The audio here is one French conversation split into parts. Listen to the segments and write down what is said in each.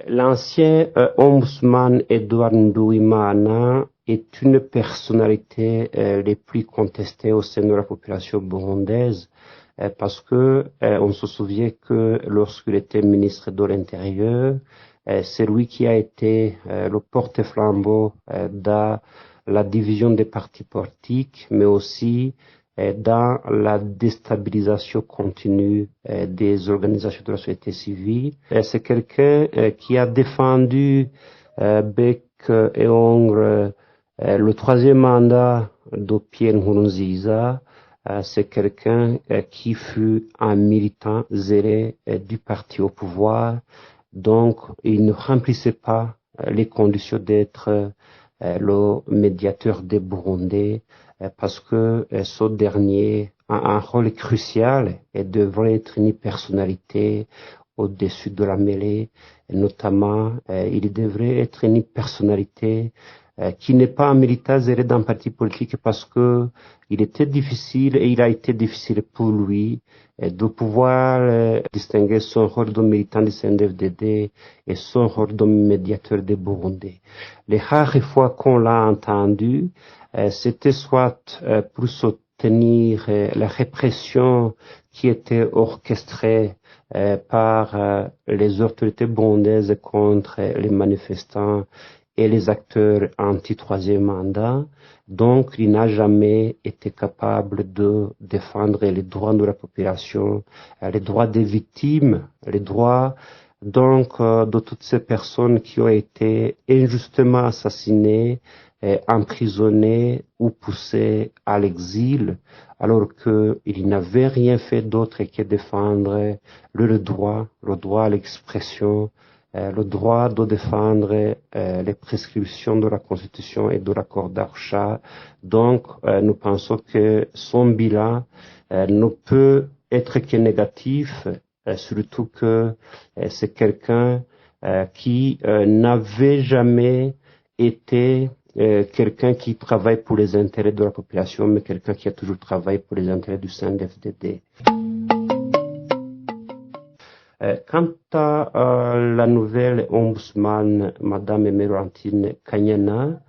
L'ancien ombudsman Edouard Nduwimana est une personnalité les plus contestées au sein de la population burundaise parce que on se souvient que lorsqu'il était ministre de l'Intérieur, c'est lui qui a été le porte-flambeau dans la division des partis politiques, mais aussi dans la déstabilisation continue des organisations de la société civile. C'est quelqu'un qui a défendu bec et ongles le troisième mandat de Pierre Nkurunziza. C'est quelqu'un qui fut un militant zélé du parti au pouvoir. Donc, il ne remplissait pas les conditions d'être le médiateur des Burundais parce que ce dernier a un rôle crucial et devrait être une personnalité au-dessus de la mêlée. Et notamment, il devrait être une personnalité qui n'est pas un militant zélé d'un parti politique parce que il était difficile et il a été difficile pour lui de pouvoir distinguer son rôle de militant du CNDD-FDD et son rôle de médiateur des Burundais. Les rares fois qu'on l'a entendu, c'était soit pour soutenir la répression qui était orchestrée par les autorités burundaises contre les manifestants et les acteurs anti-troisième mandat. Donc, il n'a jamais été capable de défendre les droits de la population, les droits des victimes, les droits donc de toutes ces personnes qui ont été injustement assassinées, emprisonnées ou poussées à l'exil, alors qu'il n'avait rien fait d'autre que défendre le droit à l'expression, le droit de défendre les prescriptions de la Constitution et de l'accord d'Arusha. Donc, nous pensons que son bilan ne peut être que négatif, surtout que c'est quelqu'un qui n'avait jamais été quelqu'un qui travaille pour les intérêts de la population, mais quelqu'un qui a toujours travaillé pour les intérêts du CNDD-FDD. Quant à la nouvelle ombudsman, Madame Emerantine Kanyana,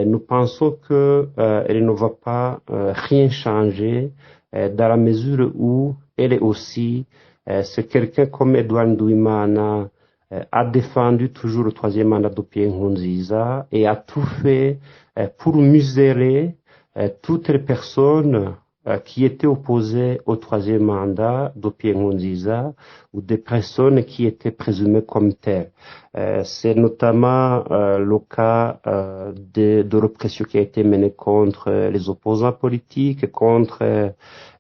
nous pensons que elle ne va pas rien changer dans la mesure où elle est aussi, c'est quelqu'un comme Edouard Nduwimana a défendu toujours le troisième mandat de Pierre Nkurunziza et a tout fait pour museler toutes les personnes qui étaient opposées au troisième mandat de Pierre Nkurunziza ou des personnes qui étaient présumées comme telles. C'est notamment le cas de l'oppression qui a été menée contre les opposants politiques, contre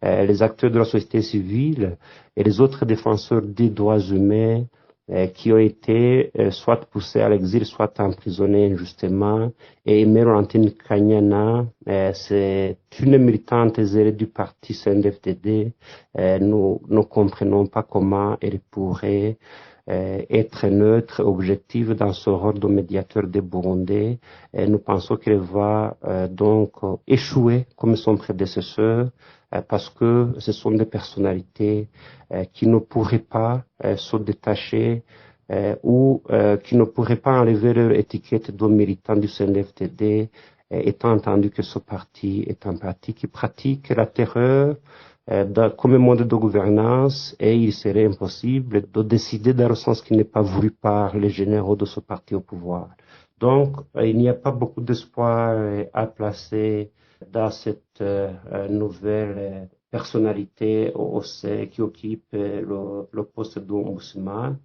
les acteurs de la société civile et les autres défenseurs des droits humains qui ont été soit poussés à l'exil, soit emprisonnés injustement. Et Emerantine Kanyana, c'est une militante zélée du parti CNDD-FDD. Nous ne comprenons pas comment elle pourrait être neutre, objective dans son rôle de médiateur des Burundais. Et nous pensons qu'elle va donc échouer comme son prédécesseur parce que ce sont des personnalités qui ne pourraient pas se détacher ou qui ne pourraient pas enlever leur étiquette de militant du CNDD-FDD, étant entendu que ce parti est un parti qui pratique la terreur comme un mode de gouvernance et il serait impossible de décider dans le sens qui n'est pas voulu par les généraux de ce parti au pouvoir. Donc, il n'y a pas beaucoup d'espoir à placer dans cette nouvelle personnalité qui occupe le poste d'ombudsman.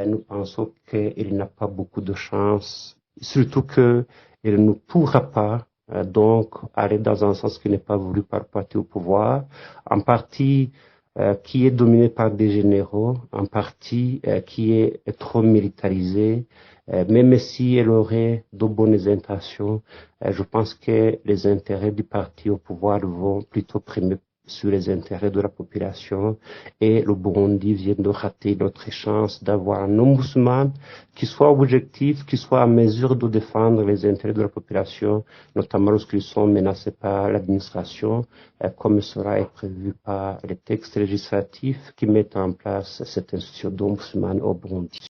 Nous pensons qu'il n'a pas beaucoup de chance, surtout qu'il ne pourra pas donc aller dans un sens qui n'est pas voulu par le parti au pouvoir, un parti qui est dominé par des généraux, un parti qui est trop militarisé, même si elle aurait de bonnes intentions, je pense que les intérêts du parti au pouvoir vont plutôt primer sur les intérêts de la population et le Burundi vient de rater notre chance d'avoir un ombudsman qui soit objectif, qui soit à mesure de défendre les intérêts de la population, notamment lorsqu'ils sont menacés par l'administration, comme cela est prévu par les textes législatifs qui mettent en place cette institution d'ombudsman au Burundi.